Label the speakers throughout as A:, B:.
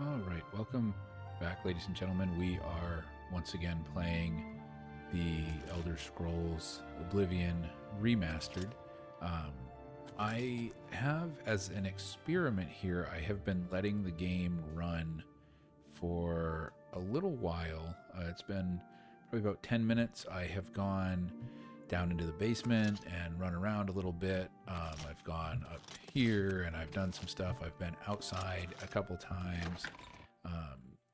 A: All right, welcome back, ladies and gentlemen. We are once again playing the Elder Scrolls Oblivion Remastered. Um, I have, as an experiment here, I have been letting the game run for a little while. It's been probably about 10 minutes. I have gone down into the basement and run around a little bit. I've gone up here and I've done some stuff. I've been outside a couple times.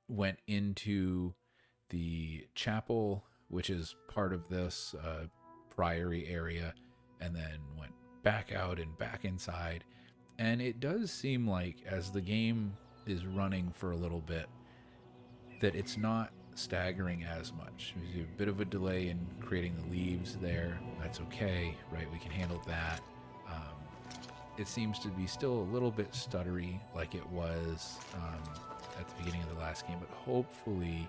A: Went into the chapel, which is part of this priory area, and then went back out and back inside. And it does seem like, as the game is running for a little bit, that it's not staggering as much. There's a bit of a delay in creating the leaves there. That's okay, right? We can handle that. It seems to be still a little bit stuttery like it was at the beginning of the last game, but hopefully,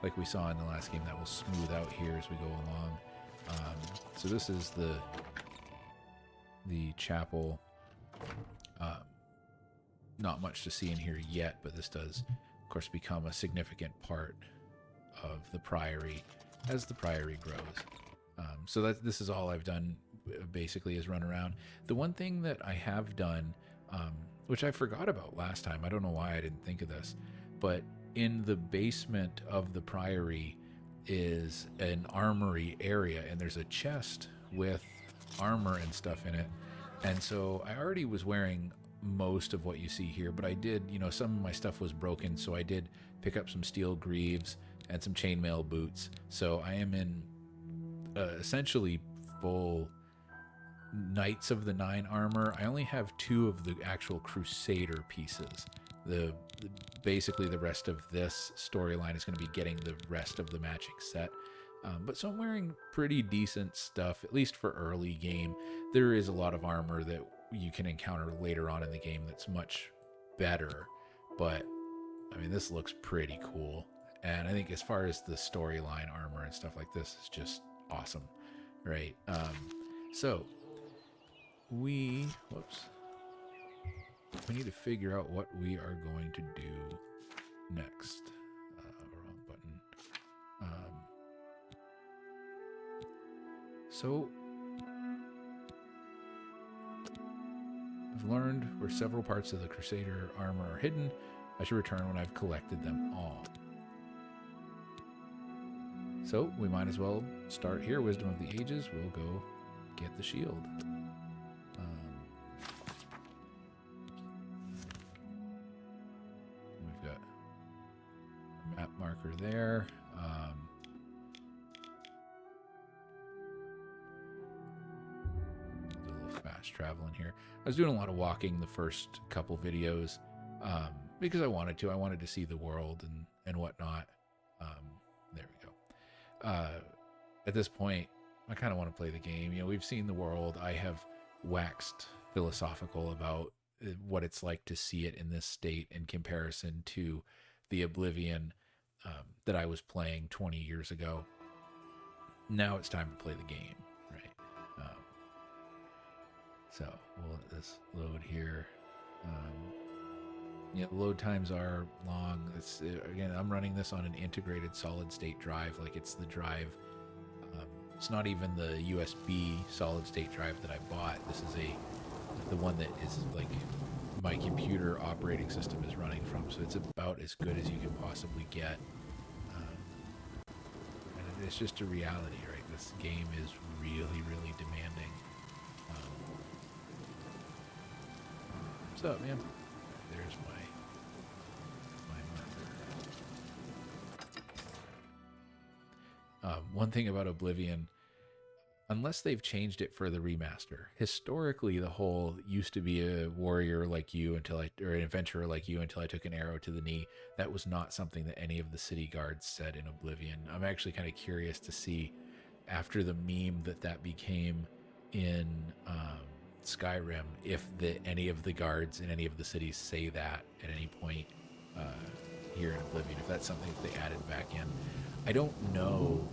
A: like we saw in the last game, that will smooth out here as we go along. So this is the chapel. Not much to see in here yet, but this does, of course, become a significant part of the priory as the priory grows. So this is all I've done basically, is run around. The one thing that I have done, which I forgot about last time, I don't know why I didn't think of this, but in the basement of the priory is an armory area, and there's a chest with armor and stuff in it. And so I already was wearing most of what you see here, but I did, some of my stuff was broken, so I did pick up some steel greaves and some chainmail boots. So I am in essentially full Knights of the Nine armor. I only have two of the actual Crusader pieces. Basically the rest of this storyline is going to be getting the rest of the matching set. But so I'm wearing pretty decent stuff, at least for early game. There is a lot of armor that you can encounter later on in the game that's much better, but I mean, this looks pretty cool. And I think as far as the storyline armor and stuff like this is just awesome, right? So we need to figure out what we are going to do next. Wrong button. So I've learned where several parts of the Crusader armor are hidden. I should return when I've collected them all. So we might as well start here. Wisdom of the Ages. We'll go get the shield. We've got a map marker there. A little fast traveling here. I was doing a lot of walking the first couple videos because I wanted to. I wanted to see the world and whatnot. There we go. At this point, I kind of want to play the game. We've seen the world. I have waxed philosophical about what it's like to see it in this state in comparison to the Oblivion that I was playing 20 years ago. Now it's time to play the game, right? So we'll let this load here. The load times are long. Again, I'm running this on an integrated solid state drive. Like, it's the drive. It's not even the USB solid state drive that I bought. This is the one that is like my computer operating system is running from. So it's about as good as you can possibly get. And it's just a reality, right? This game is really, really demanding. What's up, man? There's my marker. One thing about Oblivion, unless they've changed it for the remaster, historically the whole used to be a warrior like you or an adventurer like you until I took an arrow to the knee. That was not something that any of the city guards said in Oblivion. I'm actually kind of curious to see, after the meme that became in Skyrim, if any of the guards in any of the cities say that at any point here in Oblivion, if that's something that they added back in. I don't know.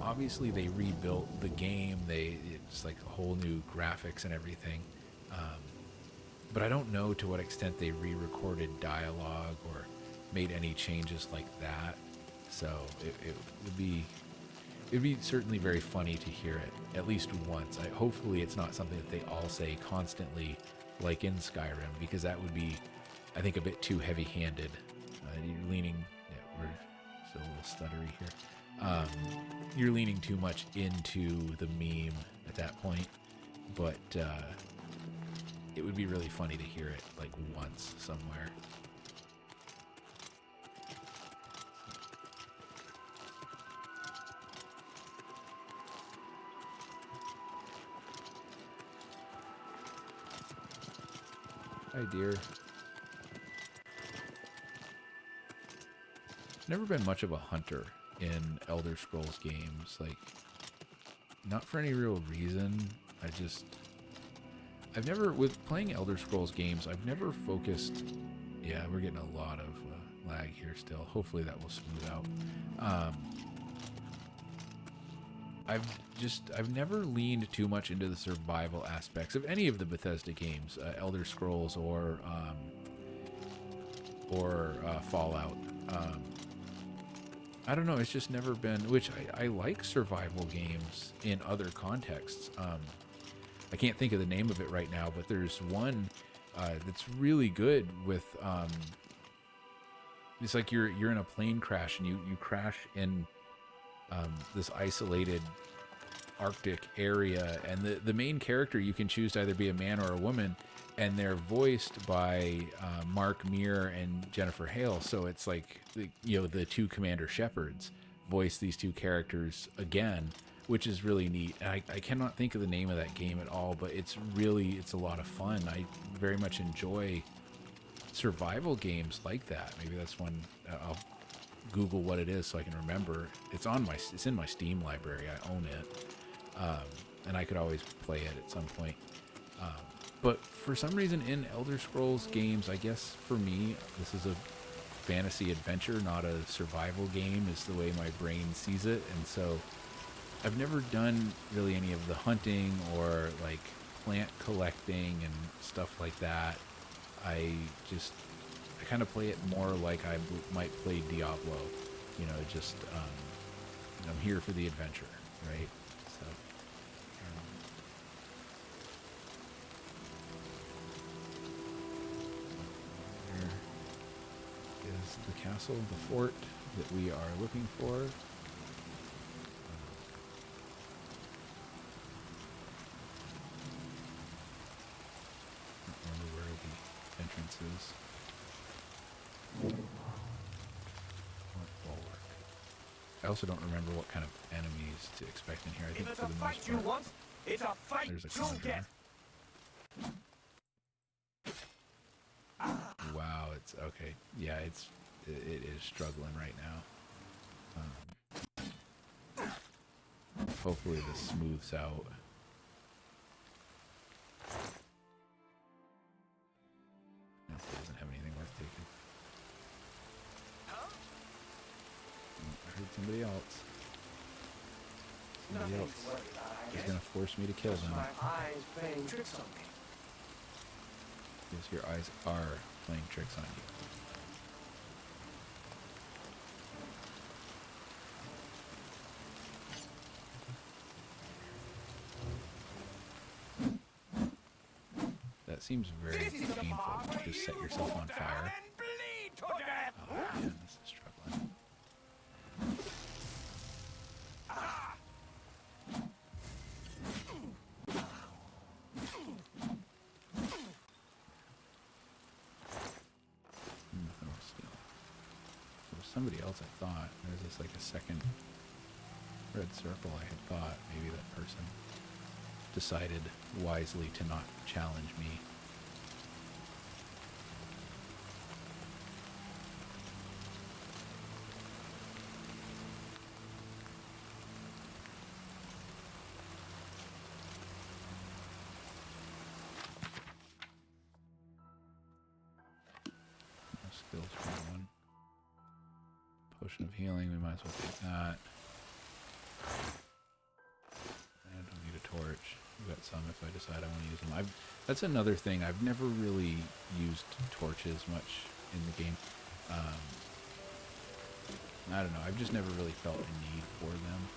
A: Obviously they rebuilt the game. It's like a whole new graphics and everything. but I don't know to what extent they re-recorded dialogue or made any changes like that. So it would be it'd be certainly very funny to hear it at least once. Hopefully it's not something that they all say constantly, like in Skyrim, because that would be, I think, a bit too heavy-handed. You're leaning, yeah, we're still a little stuttery here. You're leaning too much into the meme at that point, but it would be really funny to hear it like once somewhere. Hi, dear. Never been much of a hunter in Elder Scrolls games. Like, not for any real reason. I've never, with playing Elder Scrolls games, I've never focused. Yeah, we're getting a lot of lag here still. Hopefully that will smooth out. I've never leaned too much into the survival aspects of any of the Bethesda games, Elder Scrolls or Fallout. I don't know. It's just never been. Which I like survival games in other contexts. I can't think of the name of it right now, but there's one that's really good with. It's like you're in a plane crash and you crash in this isolated Arctic area, and the main character, you can choose to either be a man or a woman, and they're voiced by Mark Meir and Jennifer Hale. So it's like, the two Commander Shepherds voice these two characters again, which is really neat. And I cannot think of the name of that game at all, but it's a lot of fun. I very much enjoy survival games like that. Maybe that's one. I'll Google what it is so I can remember. It's in my Steam library. I own it. And I could always play it at some point. But for some reason in Elder Scrolls games, I guess for me, this is a fantasy adventure, not a survival game, is the way my brain sees it. And so I've never done really any of the hunting or like plant collecting and stuff like that. I kind of play it more like I might play Diablo. I'm here for the adventure, right? So, there is the castle, the fort that we are looking for. I don't remember where the entrance is. I also don't remember what kind of enemies to expect in here. I think for the most part,
B: it's a fight
A: there's a
B: you'll get.
A: Wow, it's okay. Yeah, it is struggling right now. Hopefully this smooths out. No, it doesn't have anything worth taking. I heard somebody else. Somebody else is going to force me to kill them.
B: My eyes playing tricks on me.
A: Yes, your eyes are playing tricks on you. That seems very painful. Just set yourself on fire. Oh man, this is struggling. Somebody else, I thought. There's this like a second red circle. I had thought maybe that person decided wisely to not challenge me. No skills for one. Potion of healing, we might as well take that. I don't need a torch. I've got some if I decide I want to use them. That's another thing. I've never really used torches much in the game. I don't know. I've just never really felt a need for them.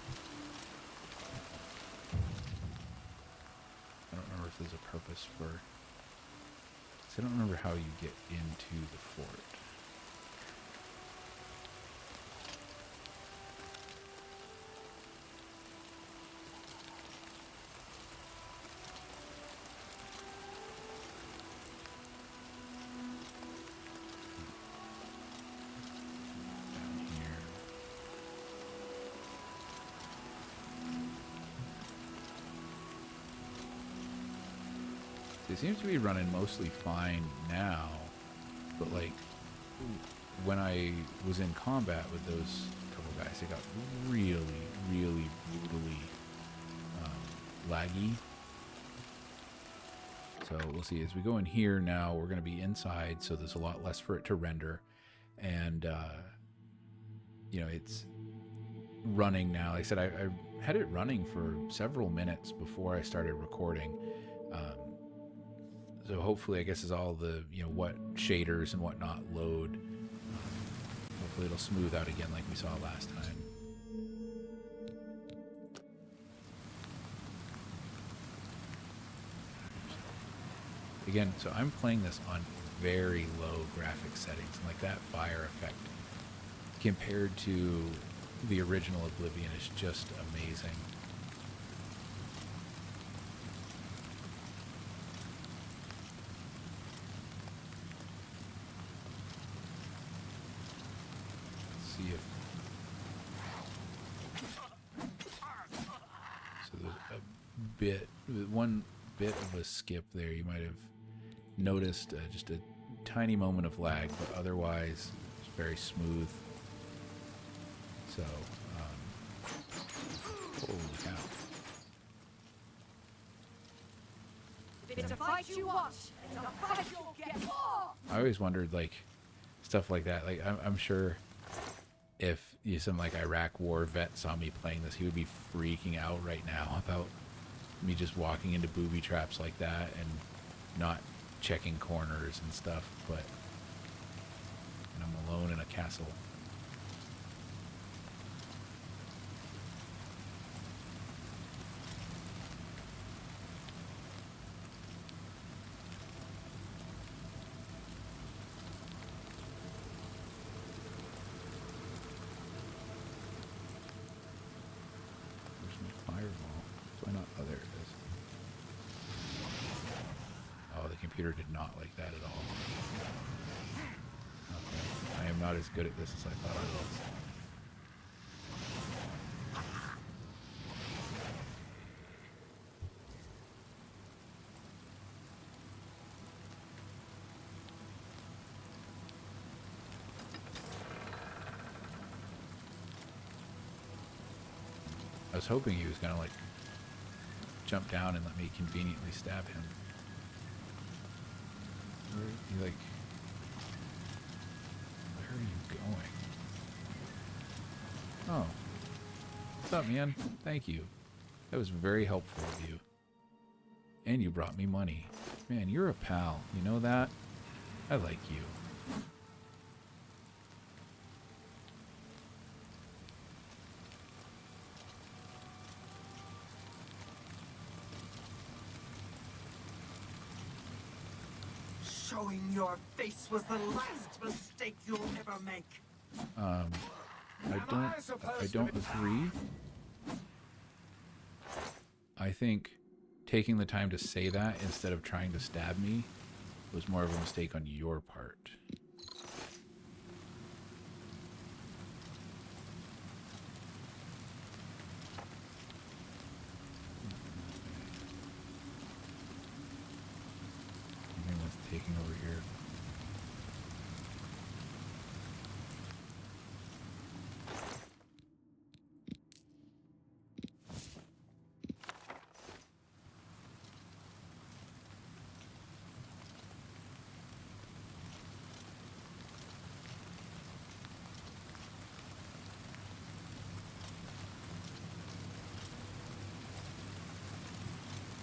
A: I don't remember if there's a purpose for... I don't remember how you get into the fort. They seem to be running mostly fine now, but like when I was in combat with those couple guys, they got really, really brutally laggy. So we'll see. As we go in here now, we're going to be inside, so there's a lot less for it to render. And, you know, it's running now. Like I said, I had it running for several minutes before I started recording. So hopefully, I guess, as all the, you know, what shaders and whatnot load, hopefully it'll smooth out again like we saw last time. Again, so I'm playing this on very low graphic settings, and like that fire effect compared to the original Oblivion is just amazing. Let's see if... So there's one bit of a skip there. You might have noticed just a tiny moment of lag, but otherwise it's very smooth. So, holy cow.
C: It's a fight you watch. It's a fight you'll get.
A: I always wondered, like, stuff like that. Like, I'm sure if some, like, Iraq war vet saw me playing this, he would be freaking out right now about me just walking into booby traps like that and not checking corners and stuff, but and I'm alone in a castle. Where's my fireball? Why not? Oh, there it is. Oh, the computer did not like that at all. Okay. I am not as good at this as I thought I was. I was hoping he was gonna, like, jump down and let me conveniently stab him. Where are you going? Oh. What's up, man? Thank you. That was very helpful of you. And you brought me money. Man, you're a pal. You know that? I like you.
B: Showing your face was the last mistake you'll ever make.
A: I don't agree. I think taking the time to say that instead of trying to stab me was more of a mistake on your part. Taking over here.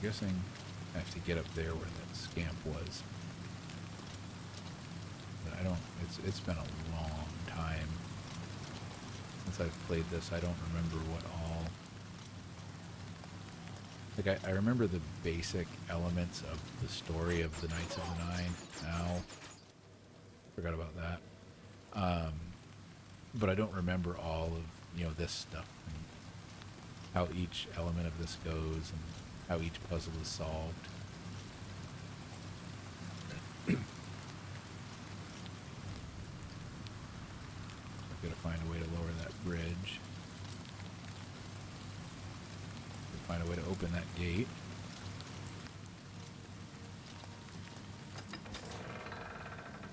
A: guessing I have to get up there where that scamp was. But I don't, it's been a long time since I've played this. I don't remember what all. Like, I remember the basic elements of the story of the Knights of the Nine. Ow. Forgot about that. But I don't remember all of, you know, this stuff. And how each element of this goes and how each puzzle is solved. I've got to find a way to lower that bridge. Find a way to open that gate.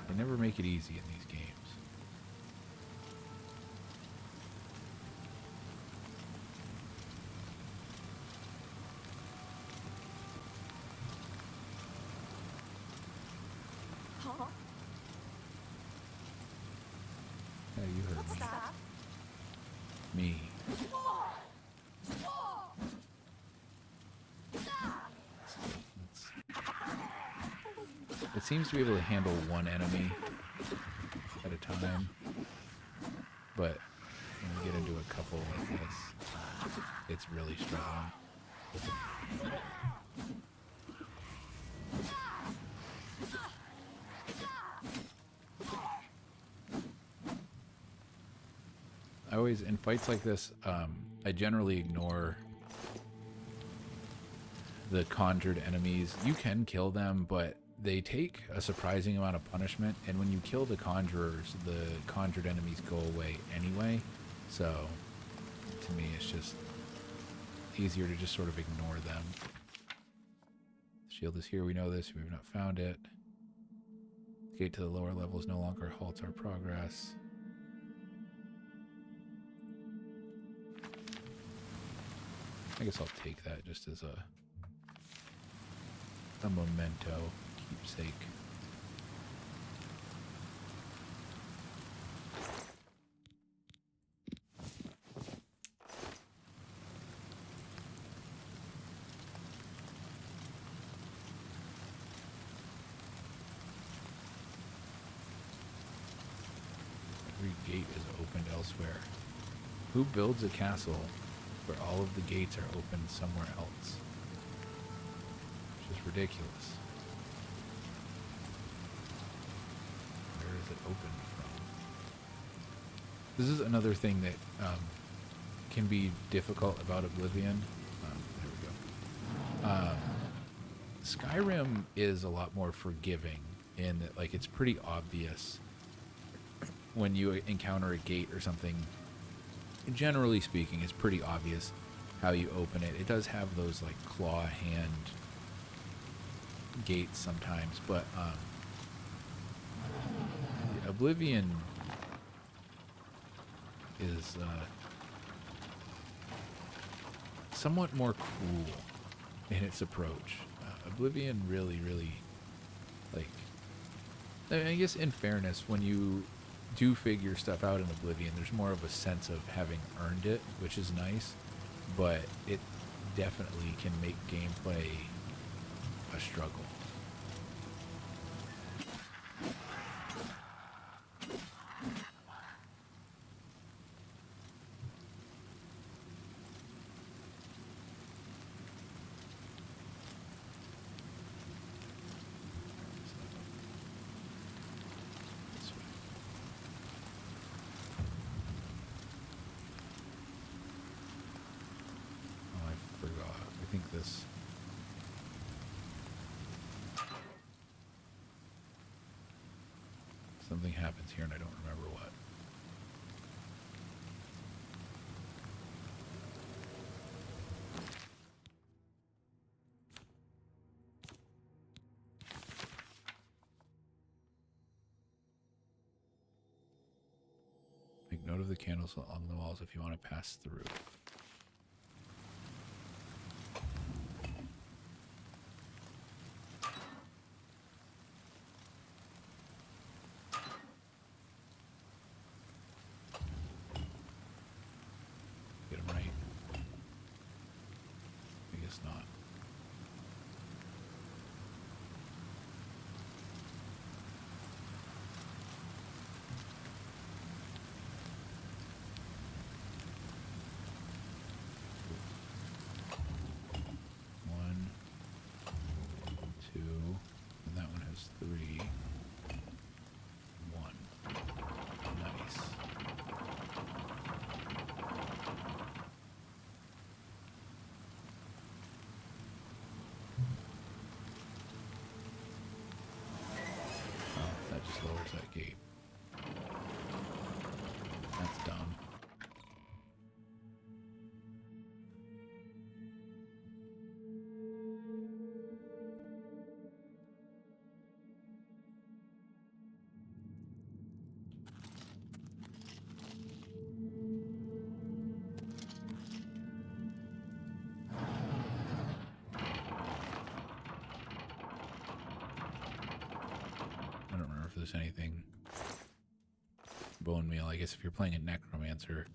A: They never make it easy in these games.
C: Huh?
A: Yeah, you heard
C: What's
A: me.
C: that?
A: Me. It seems to be able to handle one enemy at a time, but when you get into a couple like this, it's really struggling. I always, in fights like this, I generally ignore the conjured enemies. You can kill them, but they take a surprising amount of punishment, and when you kill the conjurers, the conjured enemies go away anyway. So, to me, it's just easier to just sort of ignore them. Shield is here, we know this, we have not found it. The gate to the lower levels no longer halts our progress. I guess I'll take that just as a memento, keepsake. Every gate is opened elsewhere. Who builds a castle where all of the gates are opened somewhere else? Which is ridiculous. Where is it opened from? This is another thing that can be difficult about Oblivion. There we go. Skyrim is a lot more forgiving in that, like, it's pretty obvious when you encounter a gate or something. Generally speaking, it's pretty obvious how you open it. It does have those like claw hand gates sometimes, but Oblivion is somewhat more cruel in its approach. Oblivion really, like, I guess in fairness, when you do figure stuff out in Oblivion, there's more of a sense of having earned it, which is nice, but it definitely can make gameplay a struggle. This something happens here and I don't remember what. Make note of the candles along the walls if you want to pass through. Get them right. I guess not. 2, and that one has 3. 1. Nice. Oh, that just lowers that gate. That's dumb. I don't remember if there's anything bone meal. I guess if you're playing a necromancer,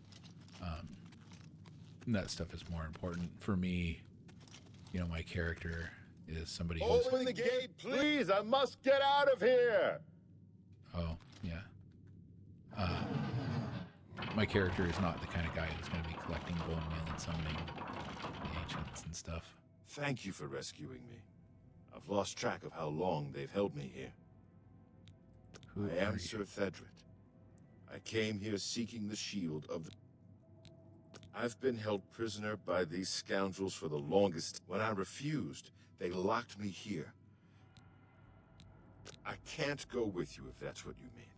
A: that stuff is more important. For me, you know, my character is somebody who's...
D: Open the gate, please! I must get out of here!
A: Oh, yeah. My character is not the kind of guy who's going to be collecting bone meal and summoning the ancients and stuff.
D: Thank you for rescuing me. I've lost track of how long they've held me here.
A: Who
D: I am
A: are
D: Sir
A: you?
D: Thedred. I came here seeking the shield of the... I've been held prisoner by these scoundrels for the longest. When I refused, they locked me here. I can't go with you if that's what you mean.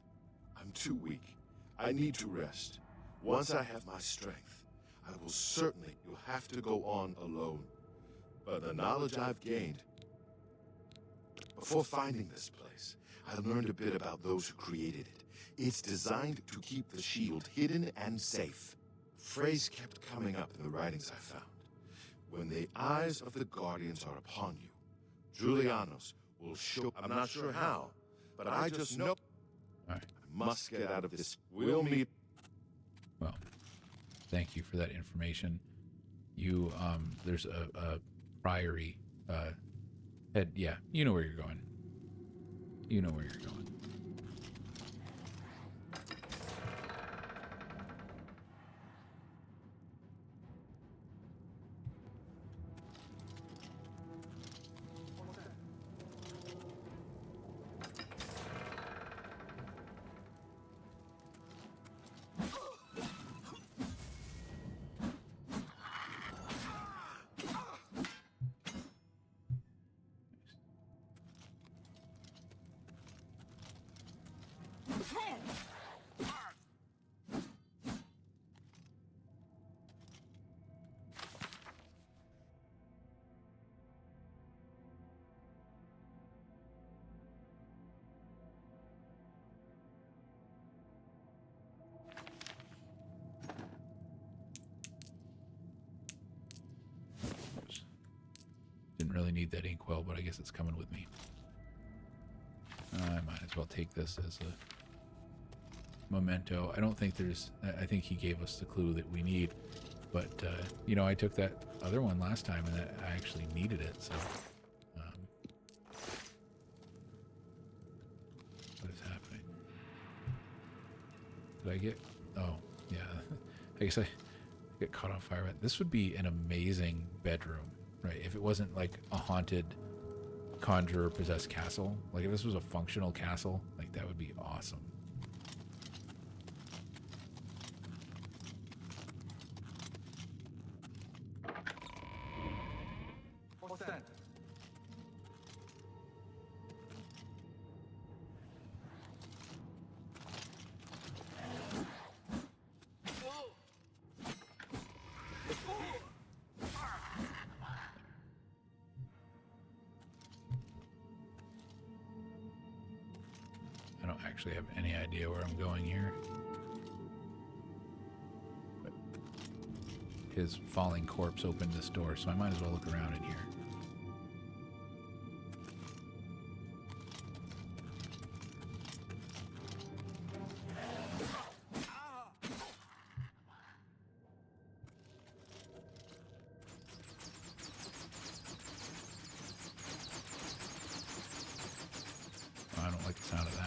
D: I'm too weak. I need to rest. Once I have my strength, I will certainly... You'll have to go on alone. But the knowledge I've gained... Before finding this place, I learned a bit about those who created it. It's designed to keep the shield hidden and safe. Phrase kept coming up in the writings I found. When the eyes of the Guardians are upon you, Julianos will show... I'm not sure how, but I just know...
A: All right.
D: I must get out of this. We'll meet...
A: Well, thank you for that information. You, there's a priory, head, yeah, you know where you're going. You know where you're going. Didn't really need that inkwell, but I guess it's coming with me. I might as well take this as a memento. I don't think there's... I think he gave us the clue that we need. But, you know, I took that other one last time, and I actually needed it, so... what is happening? Did I get... Oh, yeah. I guess I get caught on fire. This would be an amazing bedroom, right? If it wasn't like a haunted conjurer possessed castle. Like if this was a functional castle, like that would be awesome.
B: What's that?
A: I don't actually have any idea where I'm going here. But his falling corpse opened this door, so I might as well look around in here. I don't like the sound of that.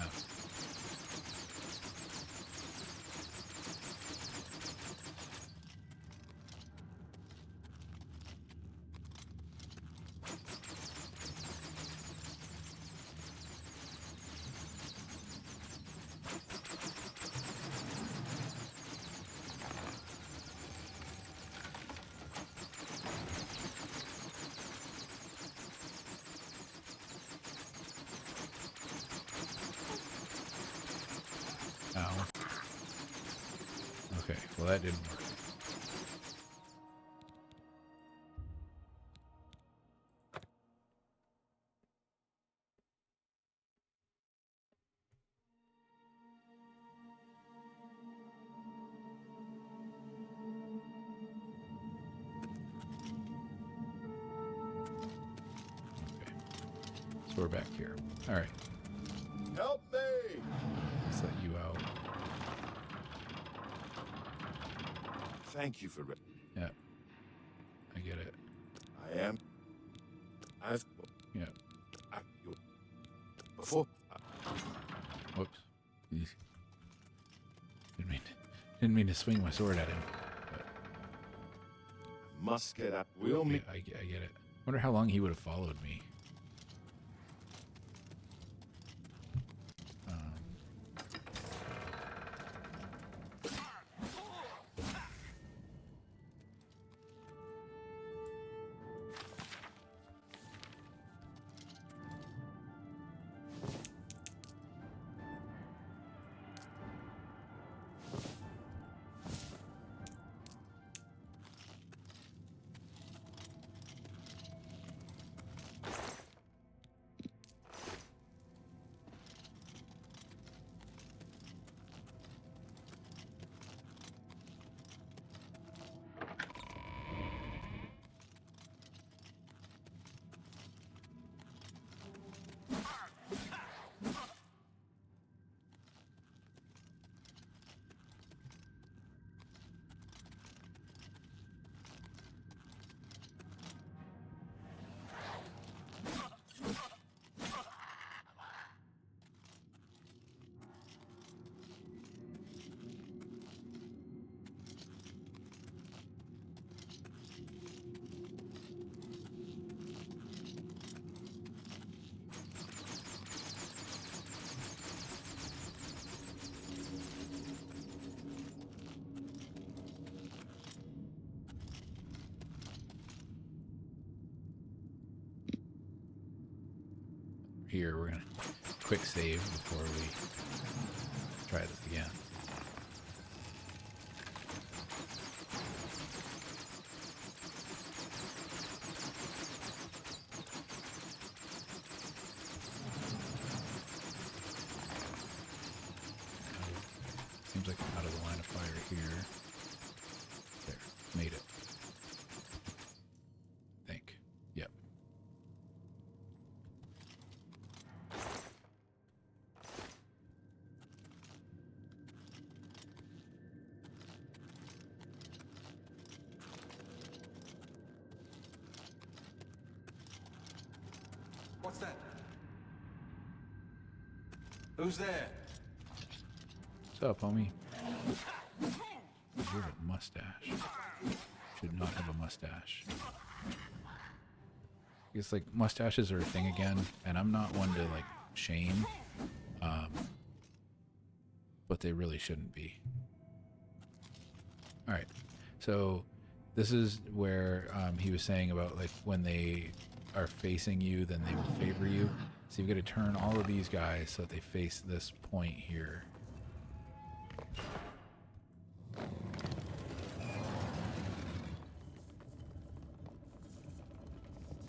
A: Ow. Okay, well that didn't work. Okay, so we're back here. All right,
D: Help me!
A: let's let you out.
D: Thank you for.
A: Yeah, I get it.
D: I am. I've.
A: Yeah.
D: Before.
A: Whoops. Eesh. Didn't mean to swing my sword at him. But,
D: Must get up. We'll meet.
A: yeah, I get it. Wonder how long he would have followed me. Here, we're gonna quick save before we try this again. Seems like I'm out of the line of fire here. There, made it. Think. Yep.
B: What's that? Who's there?
A: What's up, homie? You have a mustache. Should not have a mustache. It's like mustaches are a thing again, and I'm not one to like shame, but they really shouldn't be. All right, so this is where he was saying about like when they are facing you, then they will favor you. So you've got to turn all of these guys so that they face this point here.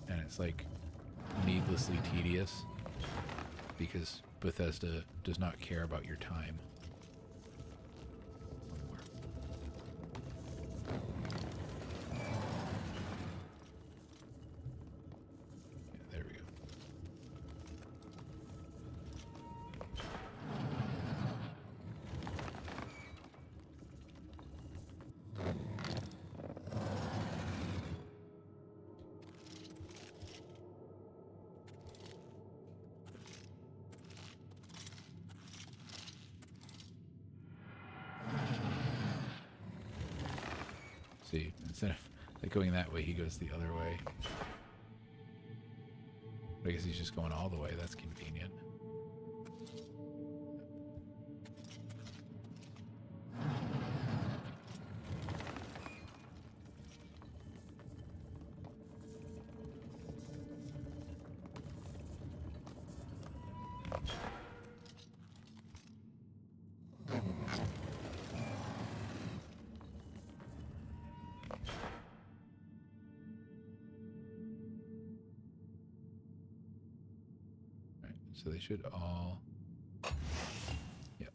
A: And it's like needlessly tedious because Bethesda does not care about your time. One more. Yeah, there we go. See, instead of like going that way, he goes the other way. I guess he's just going all the way. That's convenient. So they should all... Yep.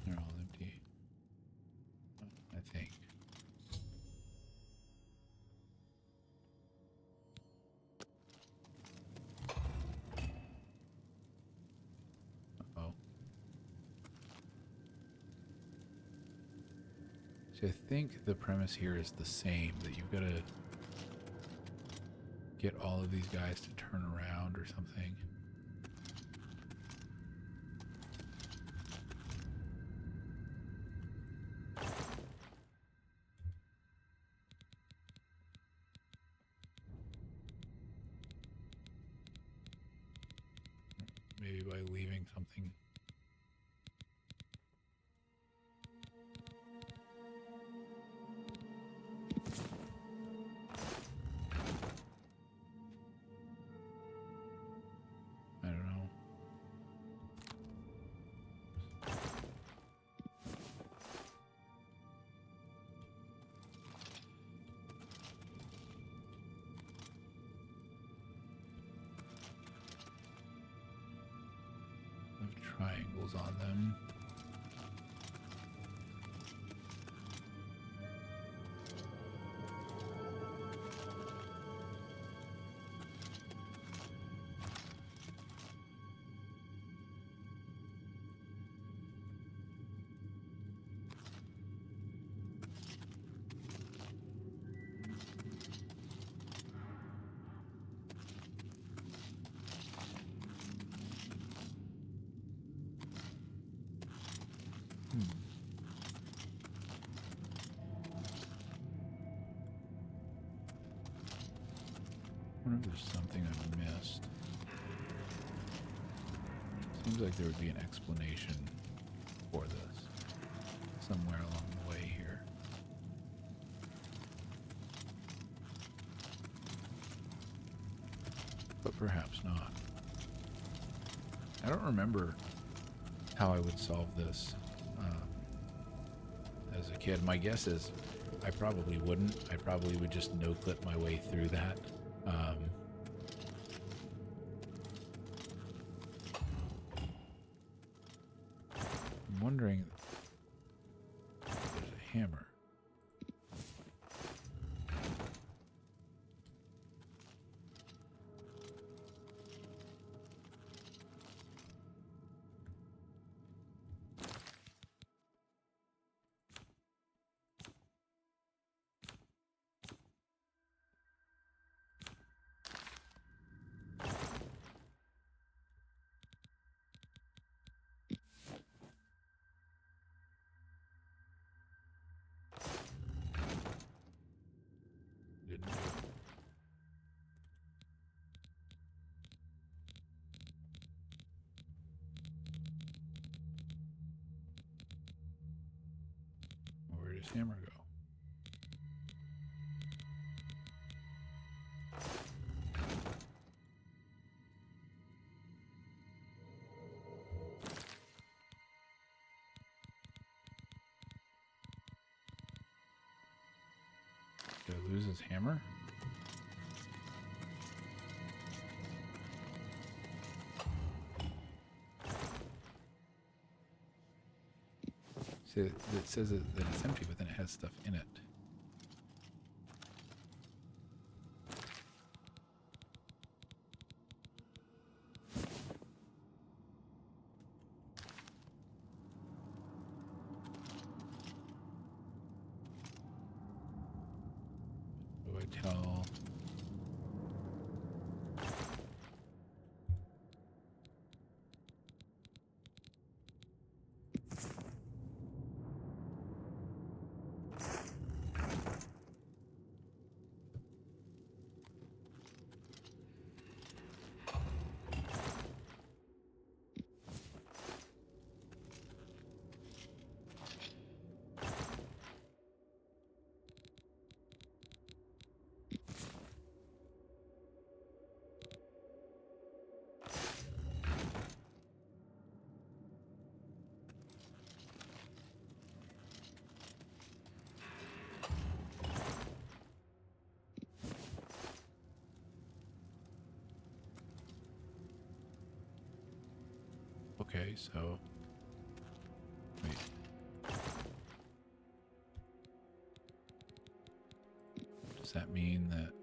A: They're all empty. I think. Uh-oh. So I think the premise here is the same, that you've got to get all of these guys to turn around or something. Maybe by leaving something. I don't know. Have triangles on them. I wonder if there's something I missed. Seems like there would be an explanation for this somewhere along the way here. But perhaps not. I don't remember how I would solve this as a kid. My guess is I probably wouldn't. I probably would just no-clip my way through that. I'm wondering if there's a hammer. Didn't do it. Where does hammer go? Did I lose his hammer? See, it says that it's empty, but then it has stuff in it. tell. Okay, so wait. Does that mean that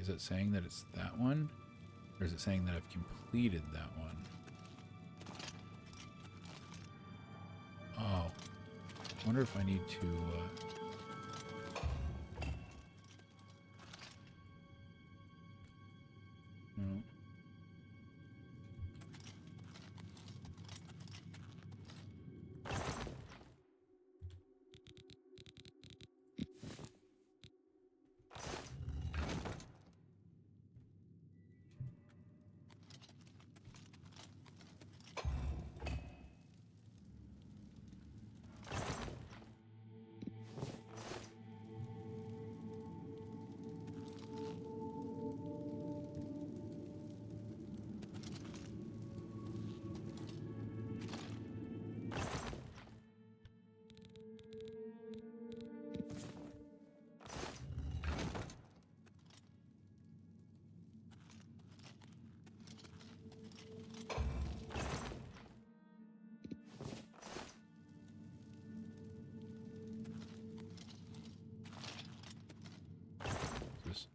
A: is it saying that it's that one? Or is it saying that I've completed that one? Oh. I wonder if I need to...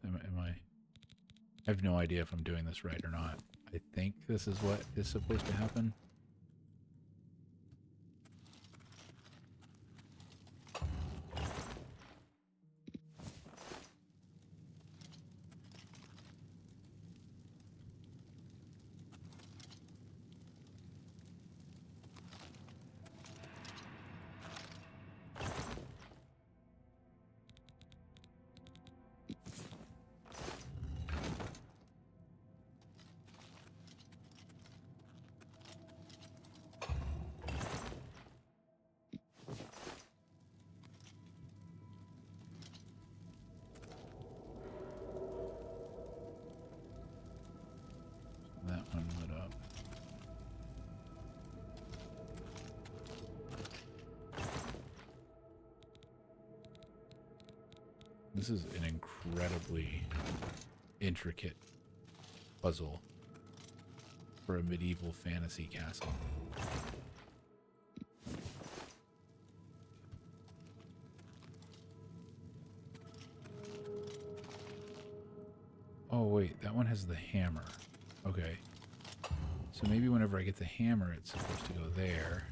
A: no. Am I have no idea if I'm doing this right or not. I think this is what is supposed to happen. That one lit up. This is an incredibly intricate puzzle for a medieval fantasy castle. Oh wait, that one has the hammer. Okay. So maybe whenever I get the hammer, it's supposed to go there.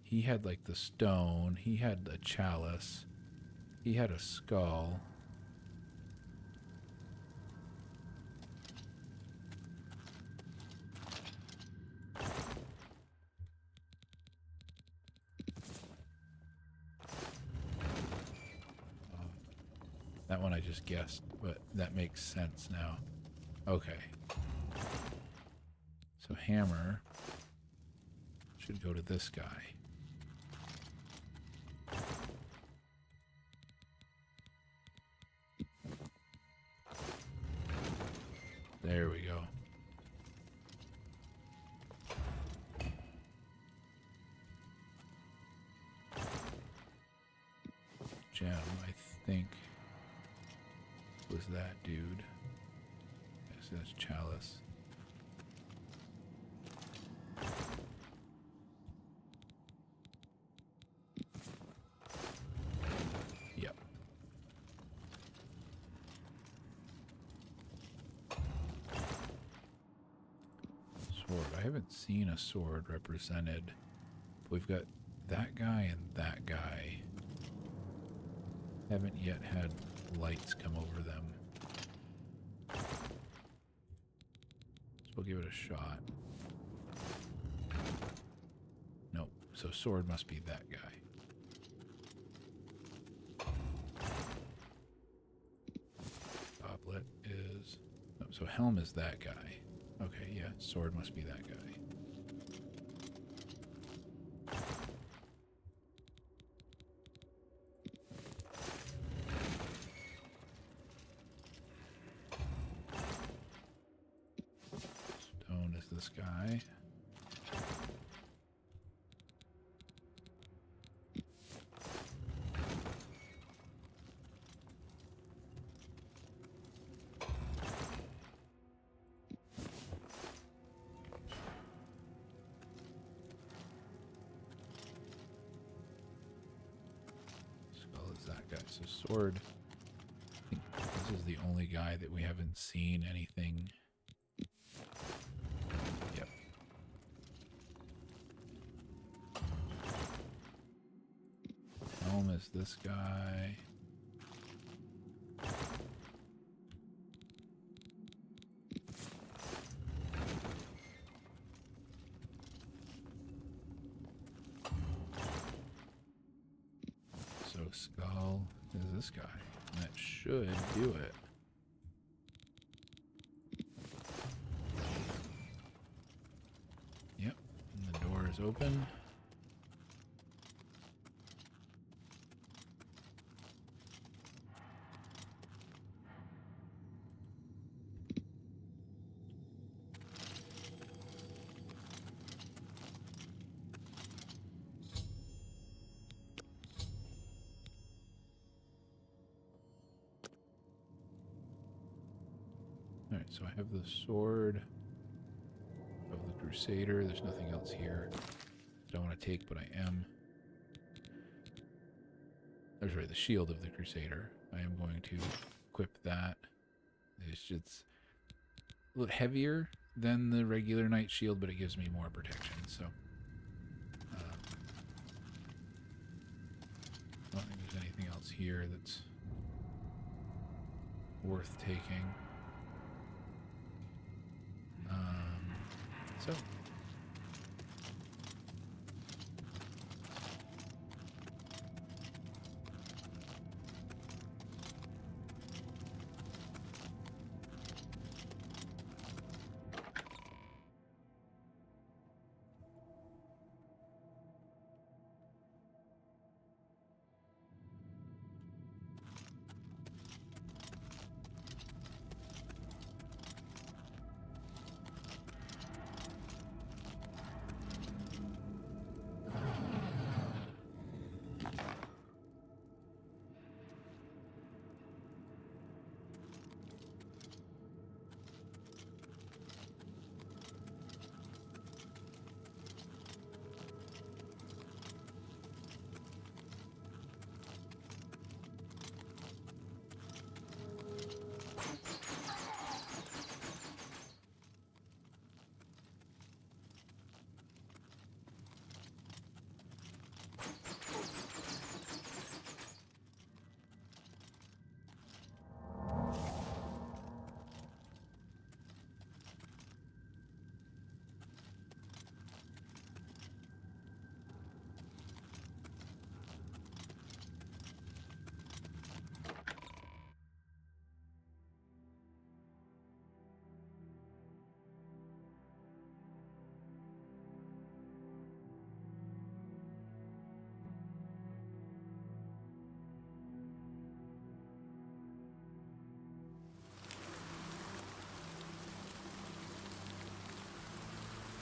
A: He had like the stone. He had the chalice. He had a skull. That one I just guessed, but that makes sense now. Okay. So hammer should go to this guy. There we go. gem, I think, was that dude. Yes, that's Chalice. Yep. Sword. I haven't seen a sword represented. We've got that guy and that guy. Haven't yet had lights come over them. So we'll give it a shot. Nope. So sword must be that guy. Goblet is... Oh, so helm is that guy. Okay, yeah. Sword must be that guy. Stone is this guy. Skull is that guy. So sword. I think this is the only guy that we haven't seen anything. Yep. Helm is this guy. So skull is this guy. And that should do it. Yep. And the door is open. Alright, so I have the sword of the Crusader. There's nothing else here that I want to take, but I am. There's right, the shield of the Crusader. I am going to equip that. It's a little heavier than the regular knight shield, but it gives me more protection, so. I don't think there's anything else here that's worth taking. So.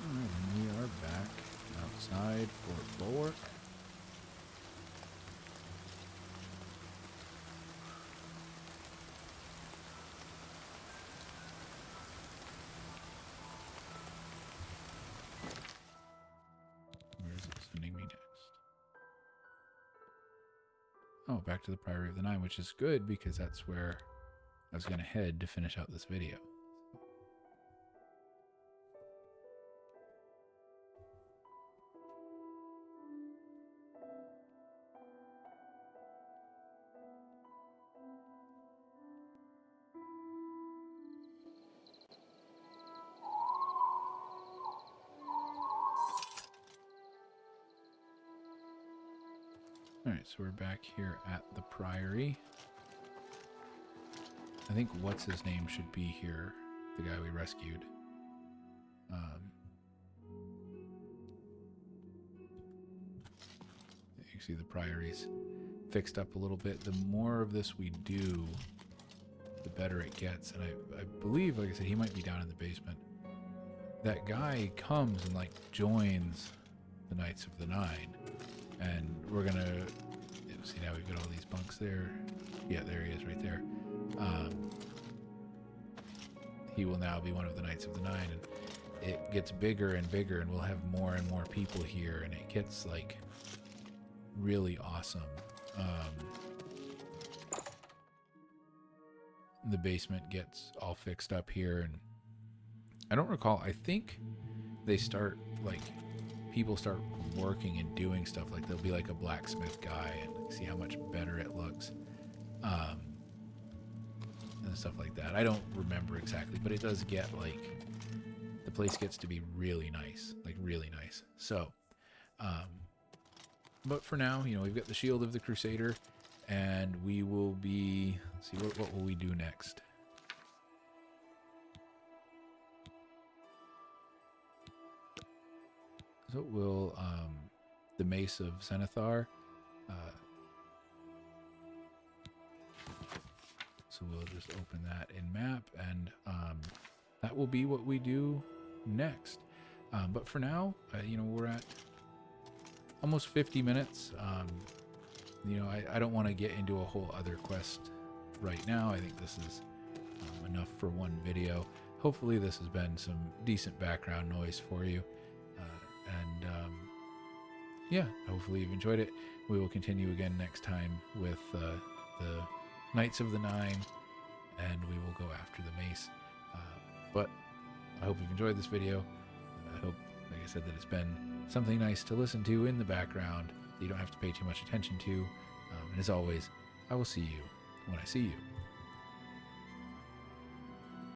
A: And we are back outside for bulwark. Oh, back to the Priory of the Nine, which is good because that's where I was going to head to finish out this video. Alright, so we're back here at the Priory. I think what's his name should be here, the guy we rescued. You can see the Priory's fixed up a little bit. The more of this we do, the better it gets. And I believe, like I said, he might be down in the basement. That guy comes and like joins the Knights of the Nine. And we're gonna see, now we've got all these bunks there. Yeah, there he is right there. He will now be one of the Knights of the Nine, and it gets bigger and bigger, and we'll have more and more people here, and it gets like really awesome. The basement gets all fixed up here, and I don't recall, I think they start like people start working and doing stuff, like there'll be like a blacksmith guy and see how much better it looks, and stuff like that. I don't remember exactly, but it does get like, the place gets to be really nice, like really nice. So but for now, you know, we've got the Shield of the Crusader, and we will be, let's see, what will we do next? So we'll, the Mace of Zenithar. So we'll just open that in map, and that will be what we do next. But for now, you know, we're at almost 50 minutes. You know, I don't want to get into a whole other quest right now. I think this is enough for one video. Hopefully this has been some decent background noise for you. Yeah, hopefully you've enjoyed it. We will continue again next time with the Knights of the Nine, and we will go after the mace. But I hope you've enjoyed this video. I hope, like I said, that it's been something nice to listen to in the background that you don't have to pay too much attention to. And as always, I will see you when I see you.